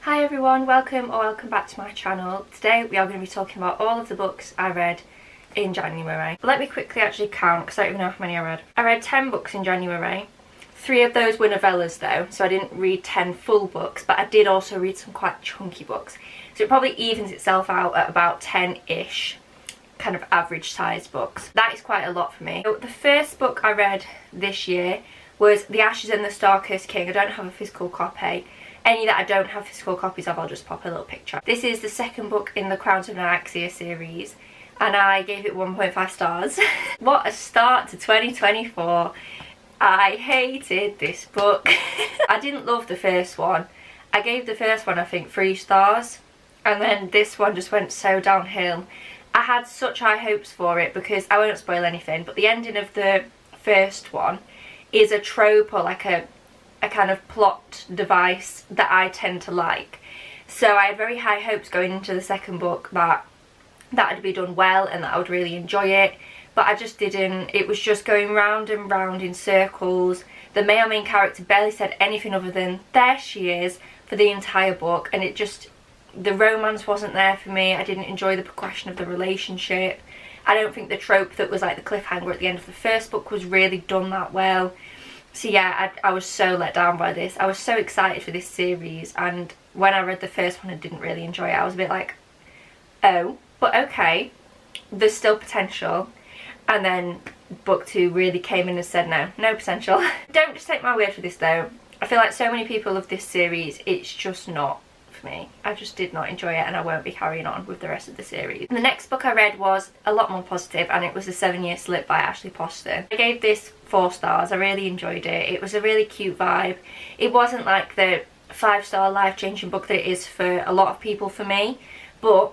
Hi everyone, welcome back to my channel. Today we are going to be talking about all of the books I read in January. Let me quickly actually count because I don't even know how many I read. I read 10 books in January. 3 of those were novellas though, so I didn't read 10 full books, but I did also read some quite chunky books. So it probably evens itself out at about 10-ish kind of average sized books. That is quite a lot for me. So the first book I read this year was The Ashes and the Star-Cursed King. I don't have a physical copy. Any that I don't have physical copies of, I'll just pop a little picture. This is the second book in the Crowns of Nyaxia series, and I gave it 1.5 stars. What a start to 2024. I hated this book. I didn't love the first one. I gave the first one, I think, 3 stars, and then this one just went so downhill. I had such high hopes for it because, I won't spoil anything, but the ending of the first one is a trope or like a kind of plot device that I tend to like. So I had very high hopes going into the second book that would be done well and that I would really enjoy it, but I just didn't. It was just going round and round in circles. The main character barely said anything other than there she is for the entire book, and it just, the romance wasn't there for me. I didn't enjoy the progression of the relationship. I don't think the trope that was like the cliffhanger at the end of the first book was really done that well. So yeah, I was so let down by this. I was so excited for this series, and when I read the first one I didn't really enjoy it. I was a bit like, oh, but okay, there's still potential. And then book 2 really came in and said no potential. Don't just take my word for this though. I feel like so many people love this series, it's just not for me. I just did not enjoy it, and I won't be carrying on with the rest of the series. And the next book I read was a lot more positive, and it was The 7-Year Slip by Ashley Poston. I gave this 4 stars. I really enjoyed it. It was a really cute vibe. It wasn't like the 5-star life-changing book that it is for a lot of people for me, but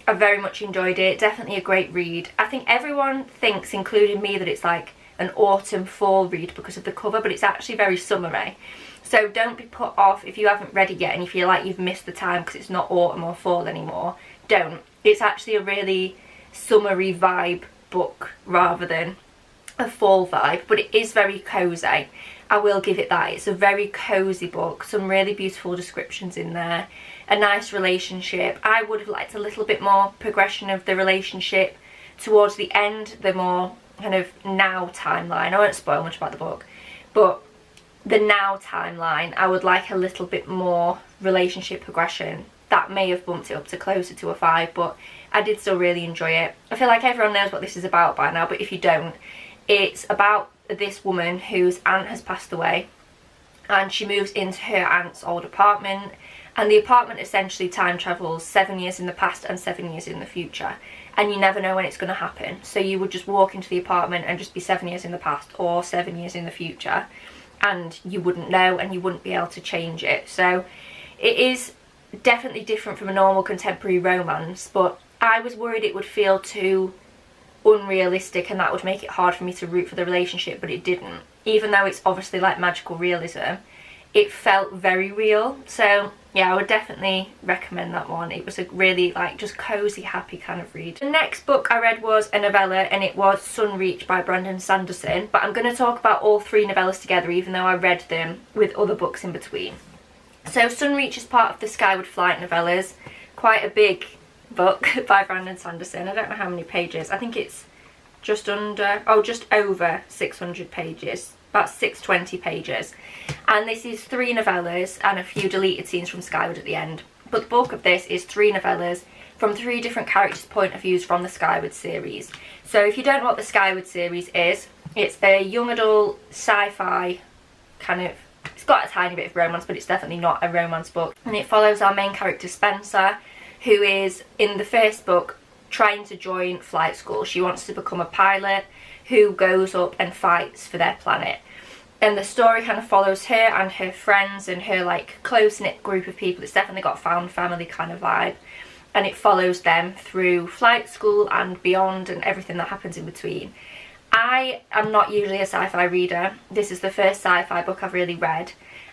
I very much enjoyed it. Definitely a great read. I think everyone thinks, including me, that it's like an autumn fall read because of the cover, but it's actually very summery. So don't be put off if you haven't read it yet and you feel like you've missed the time because it's not autumn or fall anymore. Don't. It's actually a really summery vibe book rather than a fall vibe, but it is very cozy. I will give it that. It's a very cozy book. Some really beautiful descriptions in there. A nice relationship. I would have liked a little bit more progression of the relationship towards the end, the more kind of now timeline. I won't spoil much about the book, but the now timeline, I would like a little bit more relationship progression. That may have bumped it up to closer to a 5, but I did still really enjoy it. I feel like everyone knows what this is about by now, but if you don't, it's about this woman whose aunt has passed away, and she moves into her aunt's old apartment, and the apartment essentially time travels 7 years in the past and 7 years in the future, and you never know when it's going to happen. So you would just walk into the apartment and just be 7 years in the past or 7 years in the future, and you wouldn't know and you wouldn't be able to change it. So it is definitely different from a normal contemporary romance, but I was worried it would feel too unrealistic and that would make it hard for me to root for the relationship, but it didn't. Even though it's obviously like magical realism, it felt very real. So yeah, I would definitely recommend that one. It was a really like just cozy, happy kind of read. The next book I read was a novella, and it was Sunreach by Brandon Sanderson, but I'm going to talk about all 3 novellas together even though I read them with other books in between. So Sunreach is part of the Skyward Flight novellas, quite a big book by Brandon Sanderson. I don't know how many pages. I think it's just over 600 pages, about 620 pages. And this is 3 novellas and a few deleted scenes from Skyward at the end. But the bulk of this is 3 novellas from 3 different characters' point of views from the Skyward series. So if you don't know what the Skyward series is, it's a young adult sci-fi kind of, it's got a tiny bit of romance, but it's definitely not a romance book. And it follows our main character Spencer, who is, in the first book, trying to join flight school. She wants to become a pilot who goes up and fights for their planet. And the story kind of follows her and her friends and her like close-knit group of people. It's definitely got found family kind of vibe. And it follows them through flight school and beyond and everything that happens in between. I am not usually a sci-fi reader. This is the first sci-fi book I've really read,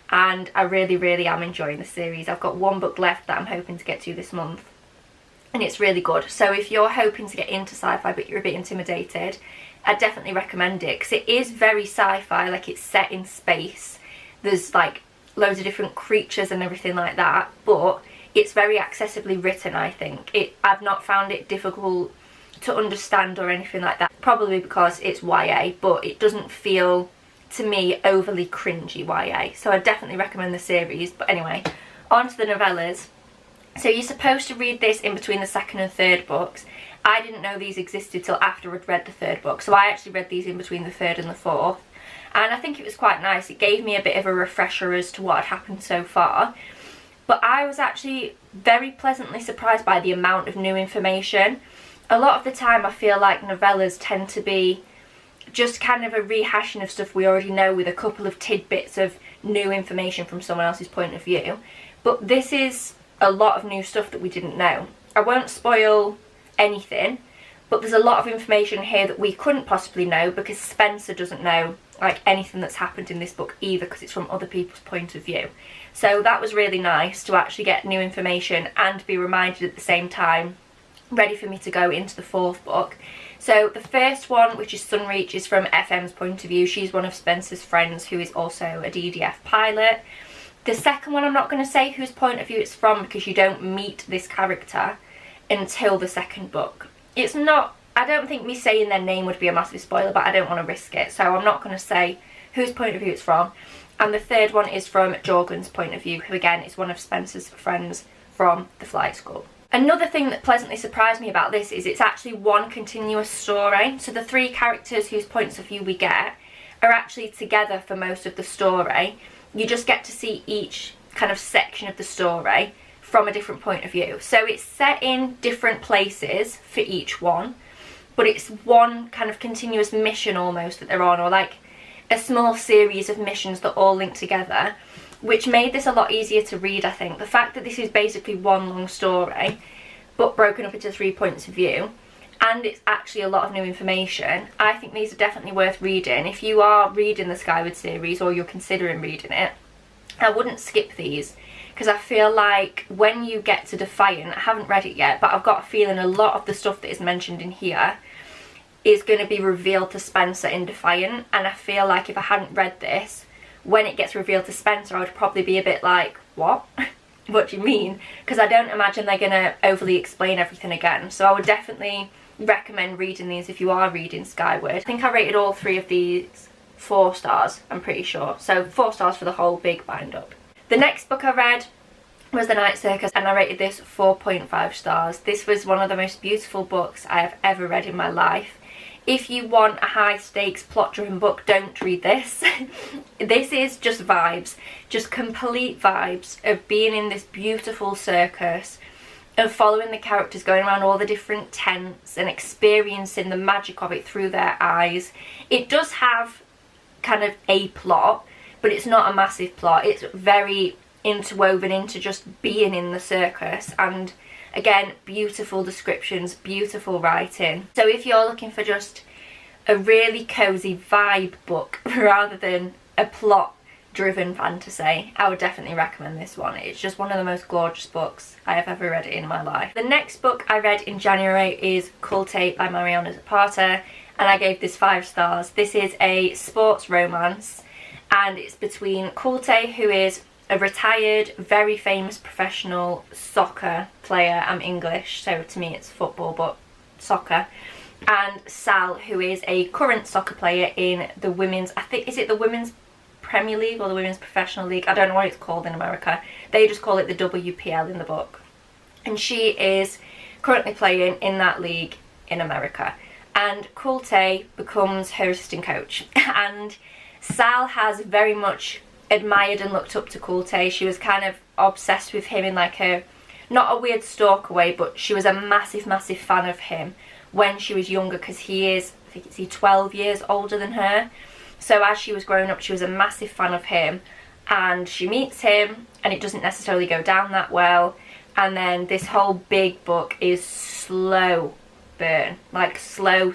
and I really am enjoying the series. I've got 1 book left that I'm hoping to get to this month, and it's really good. So if you're hoping to get into sci-fi but you're a bit intimidated, I definitely recommend it because it is very sci-fi. Like, it's set in space. There's like loads of different creatures and everything like that, but it's very accessibly written, I think. I've not found it difficult to understand or anything like that, probably because it's YA, but it doesn't feel to me overly cringy YA, so I definitely recommend the series. But anyway, on to the novellas. So you're supposed to read this in between the second and third books. I didn't know these existed till after I'd read the third book, so I actually read these in between the third and the fourth, and I think it was quite nice. It gave me a bit of a refresher as to what had happened so far, but I was actually very pleasantly surprised by the amount of new information. A lot of the time I feel like novellas tend to be just kind of a rehashing of stuff we already know with a couple of tidbits of new information from someone else's point of view, but this is a lot of new stuff that we didn't know. I won't spoil anything, but there's a lot of information here that we couldn't possibly know because Spencer doesn't know like anything that's happened in this book either, because it's from other people's point of view. So that was really nice to actually get new information and be reminded at the same time, ready for me to go into the fourth book. So the first one, which is Sunreach, is from FM's point of view. She's one of Spencer's friends who is also a DDF pilot. The second one, I'm not going to say whose point of view it's from because you don't meet this character until the second book. It's not, I don't think me saying their name would be a massive spoiler, but I don't want to risk it, so I'm not going to say whose point of view it's from. And the third one is from Jorgen's point of view, who again is one of Spencer's friends from the flight school. Another thing that pleasantly surprised me about this is it's actually one continuous story. So the three characters whose points of view we get are actually together for most of the story. You just get to see each kind of section of the story from a different point of view. So it's set in different places for each one, but it's one kind of continuous mission almost that they're on, or like a small series of missions that all link together, which made this a lot easier to read, I think. The fact that this is basically one long story, but broken up into 3 points of view, and it's actually a lot of new information, I think these are definitely worth reading. If you are reading the Skyward series or you're considering reading it, I wouldn't skip these, because I feel like when you get to Defiant, I haven't read it yet, but I've got a feeling a lot of the stuff that is mentioned in here is going to be revealed to Spencer in Defiant, and I feel like if I hadn't read this, when it gets revealed to Spencer, I would probably be a bit like, what? What do you mean? Because I don't imagine they're going to overly explain everything again. So I would definitely recommend reading these if you are reading Skyward. I think I rated all three of these 4 stars, I'm pretty sure. So 4 stars for the whole big bind up. The next book I read was The Night Circus, and I rated this 4.5 stars. This was one of the most beautiful books I have ever read in my life. If you want a high stakes plot driven book, don't read this. This is just vibes, just complete vibes of being in this beautiful circus, of following the characters going around all the different tents and experiencing the magic of it through their eyes. It does have kind of a plot, but it's not a massive plot. It's very interwoven into just being in the circus, and again, beautiful descriptions, beautiful writing. So if you're looking for just a really cozy vibe book rather than a plot driven fantasy, I would definitely recommend this one. It's just one of the most gorgeous books I have ever read in my life. The next book I read in January is Kulti by Mariana Zapata, and I gave this 5 stars. This is a sports romance, and it's between Kulti, who is a retired, very famous professional soccer player. I'm English, so to me it's football, but soccer. And Sal, who is a current soccer player in the women's, I think, is it the Women's Premier League or the Women's Professional League? I don't know what it's called in America. They just call it the WPL in the book. And she is currently playing in that league in America. And Kulti becomes her assistant coach. And Sal has very much admired and looked up to Kulti. She was kind of obsessed with him in like a, not a weird stalker way, but she was a massive fan of him when she was younger, because he is, I think it's 12 years older than her. So as she was growing up, she was a massive fan of him, and she meets him and it doesn't necessarily go down that well, and then this whole big book is slow burn, like slow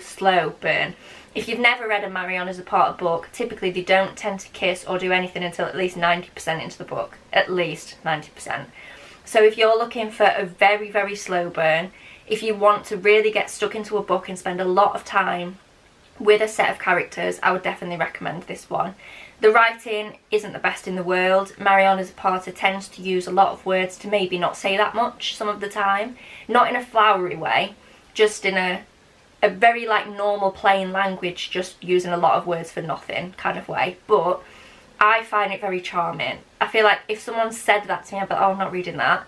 burn. If you've never read a Mariana Zapata book, typically they don't tend to kiss or do anything until at least 90% into the book. At least 90%. So if you're looking for a very slow burn, if you want to really get stuck into a book and spend a lot of time with a set of characters, I would definitely recommend this one. The writing isn't the best in the world. Mariana Zapata tends to use a lot of words to maybe not say that much some of the time. Not in a flowery way, just in a very like normal plain language, just using a lot of words for nothing kind of way. But I find it very charming. I feel like if someone said that to me, I'd be like, oh, I'm not reading that.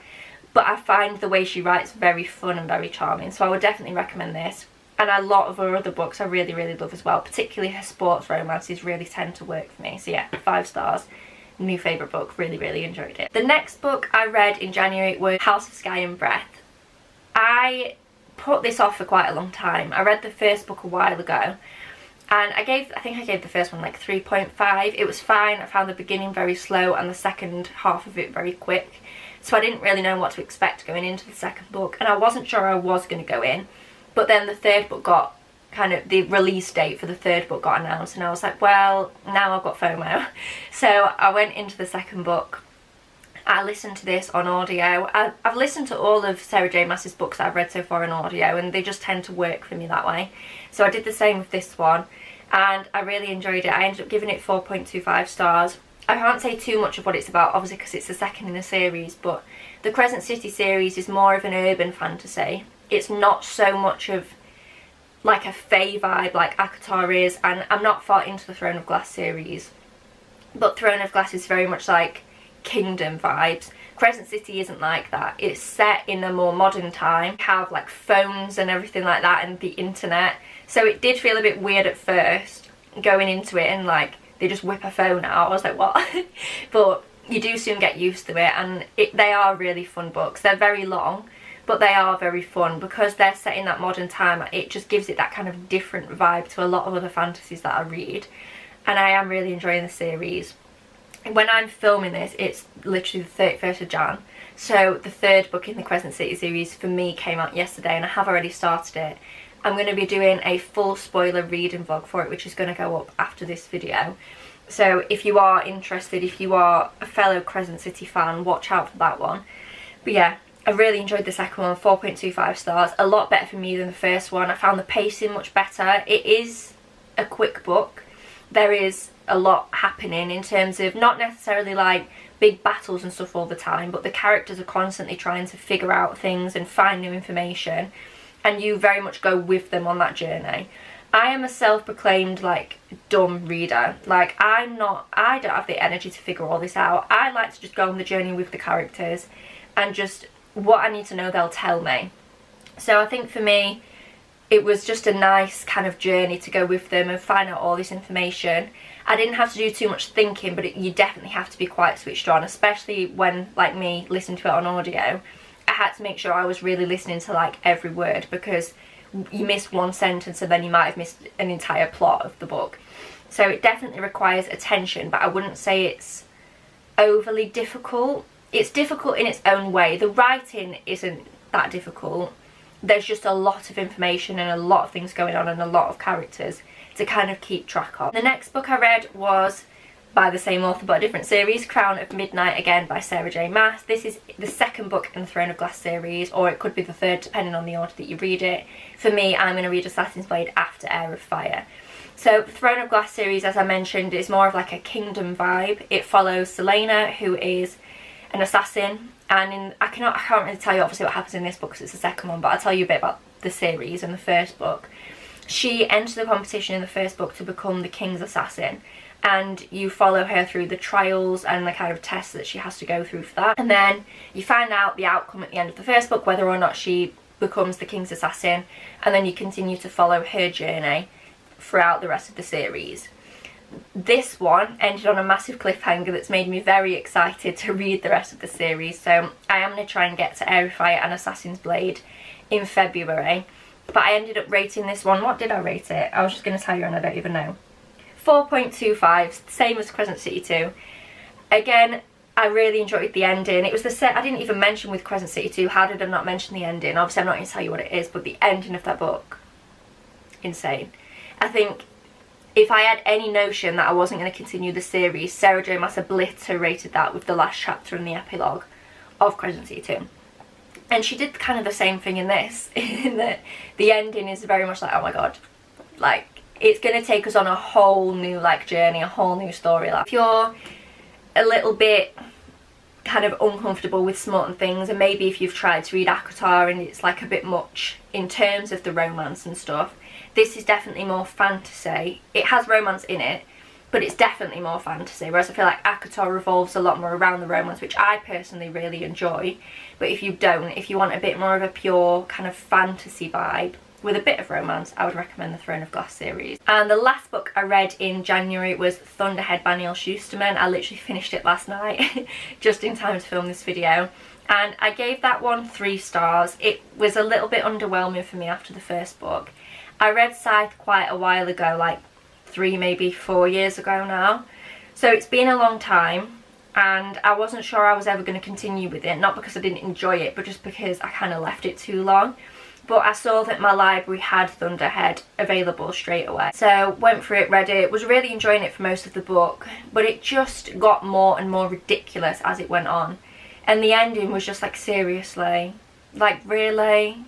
But I find the way she writes very fun and very charming, so I would definitely recommend this. And a lot of her other books I really, really love as well, particularly her sports romances really tend to work for me. So yeah, 5 stars. New favourite book, really, really enjoyed it. The next book I read in January was House of Sky and Breath. I put this off for quite a long time. I read the first book a while ago, and I think I gave the first one like 3.5. It was fine. I found the beginning very slow and the second half of it very quick. So I didn't really know what to expect going into the second book, and I wasn't sure I was going to go in. But then the third book got kind of, the release date for the third book got announced, and I was like, well, now I've got FOMO. So I went into the second book. I listened to this on audio. I've listened to all of Sarah J Maas's books that I've read so far on audio, and they just tend to work for me that way. So I did the same with this one, and I really enjoyed it. I ended up giving it 4.25 stars. I can't say too much of what it's about, obviously, because it's the second in the series, but the Crescent City series is more of an urban fantasy. It's not so much of like a fae vibe like ACOTAR is, and I'm not far into the Throne of Glass series, but Throne of Glass is very much like kingdom vibes. Crescent City isn't like that. It's set in a more modern time, have like phones and everything like that and the internet, so it did feel a bit weird at first going into it, and like they just whip a phone out. I was like, what? But you do soon get used to it, and they are really fun books. They're very long, but they are very fun because they're set in that modern time. It just gives it that kind of different vibe to a lot of other fantasies that I read, and I am really enjoying the series. When I'm filming this, it's literally the 31st of Jan, so the third book in the Crescent City series for me came out yesterday, and I have already started it. I'm going to be doing a full spoiler reading vlog for it, which is going to go up after this video. So if you are interested, if you are a fellow Crescent City fan, watch out for that one. But yeah, I really enjoyed the second one, 4.25 stars. A lot better for me than the first one. I found the pacing much better. It is a quick book. There is a lot happening in terms of not necessarily like big battles and stuff all the time, but the characters are constantly trying to figure out things and find new information, and you very much go with them on that journey. I am a self-proclaimed like dumb reader. Like I don't have the energy to figure all this out. I like to just go on the journey with the characters, and just what I need to know they'll tell me. So I think for me it was just a nice kind of journey to go with them and find out all this information. I didn't have to do too much thinking, but you definitely have to be quite switched on, especially when, like me, listening to it on audio. I had to make sure I was really listening to like every word, because you miss one sentence and then you might have missed an entire plot of the book. So it definitely requires attention, but I wouldn't say it's overly difficult. It's difficult in its own way. The writing isn't that difficult. There's just a lot of information and a lot of things going on and a lot of characters to kind of keep track of. The next book I read was by the same author but a different series, Crown of Midnight, again by Sarah J Maas. This is the second book in the Throne of Glass series, or it could be the third depending on the order that you read it. For me, I'm going to read Assassin's Blade after Heir of Fire. So the Throne of Glass series, as I mentioned, is more of like a kingdom vibe. It follows Selena, who is an assassin, and I can't really tell you obviously what happens in this book because it's the second one, but I'll tell you a bit about the series and the first book. She enters the competition in the first book to become the king's assassin, and you follow her through the trials and the kind of tests that she has to go through for that, and then you find out the outcome at the end of the first book, whether or not she becomes the king's assassin, and then you continue to follow her journey throughout the rest of the series. This one ended on a massive cliffhanger that's made me very excited to read the rest of the series, so I am going to try and get to Heir of Fire and Assassin's Blade in February. But I ended up rating this one, what did I rate it? I was just going to tell you and I don't even know. 4.25, same as Crescent City 2. Again, I really enjoyed the ending. It was the set I didn't even mention with Crescent City 2. How did I not mention the ending? Obviously I'm not going to tell you what it is, but the ending of that book, insane. I think if I had any notion that I wasn't going to continue the series, Sarah J Maas obliterated that with the last chapter and the epilogue of Crescent City 2. And she did kind of the same thing in this, in that the ending is very much like, oh my god, like, it's going to take us on a whole new like journey, a whole new storyline. If you're a little bit kind of uncomfortable with smut and things, and maybe if you've tried to read ACOTAR and it's like a bit much in terms of the romance and stuff, this is definitely more fantasy. It has romance in it, but it's definitely more fantasy, whereas I feel like ACOTAR revolves a lot more around the romance, which I personally really enjoy. But if you don't, if you want a bit more of a pure kind of fantasy vibe with a bit of romance, I would recommend the Throne of Glass series. And the last book I read in January was Thunderhead by Neil Shusterman. I literally finished it last night, just in time to film this video. And I gave that one 3 stars. It was a little bit underwhelming for me after the first book. I read Scythe quite a while ago, like 3, maybe 4 years ago now. So it's been a long time, and I wasn't sure I was ever going to continue with it. Not because I didn't enjoy it, but just because I kind of left it too long. But I saw that my library had Thunderhead available straight away. So went for it, read it, was really enjoying it for most of the book, but it just got more and more ridiculous as it went on. And the ending was just like, seriously? Like, really?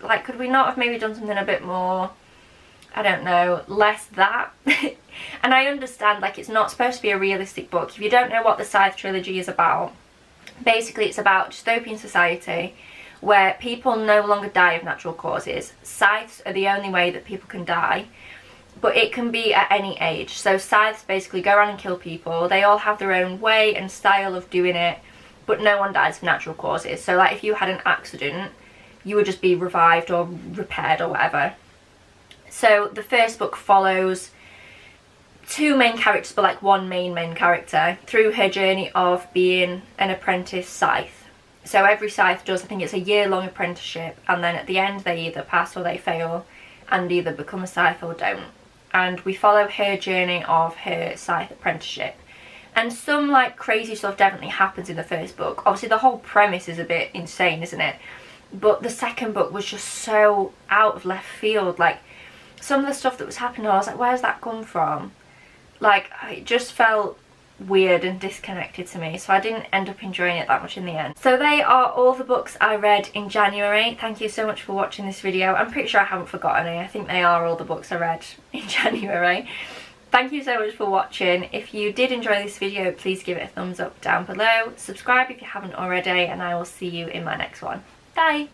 Like, could we not have maybe done something a bit more, I don't know, less that? And I understand, like, it's not supposed to be a realistic book. If you don't know what the Scythe trilogy is about, basically it's about dystopian society where people no longer die of natural causes. Scythes are the only way that people can die, but it can be at any age. So scythes basically go around and kill people. They all have their own way and style of doing it, but no one dies of natural causes. So like if you had an accident, you would just be revived or repaired or whatever. So the first book follows 2 main characters, but like 1 main character, through her journey of being an apprentice scythe. So every scythe does, I think it's a year-long apprenticeship, and then at the end they either pass or they fail and either become a scythe or don't. And we follow her journey of her scythe apprenticeship. And some like crazy stuff definitely happens in the first book. Obviously the whole premise is a bit insane, isn't it? But the second book was just so out of left field. Like some of the stuff that was happening, I was like, where's that come from? Like it just felt weird and disconnected to me, so I didn't end up enjoying it that much in the end. So they are all the books I read in January. Thank you so much for watching this video. I'm pretty sure I haven't forgotten any. I think they are all the books I read in January. Thank you so much for watching. If you did enjoy this video, please give it a thumbs up down below. Subscribe if you haven't already, and I will see you in my next one. Bye!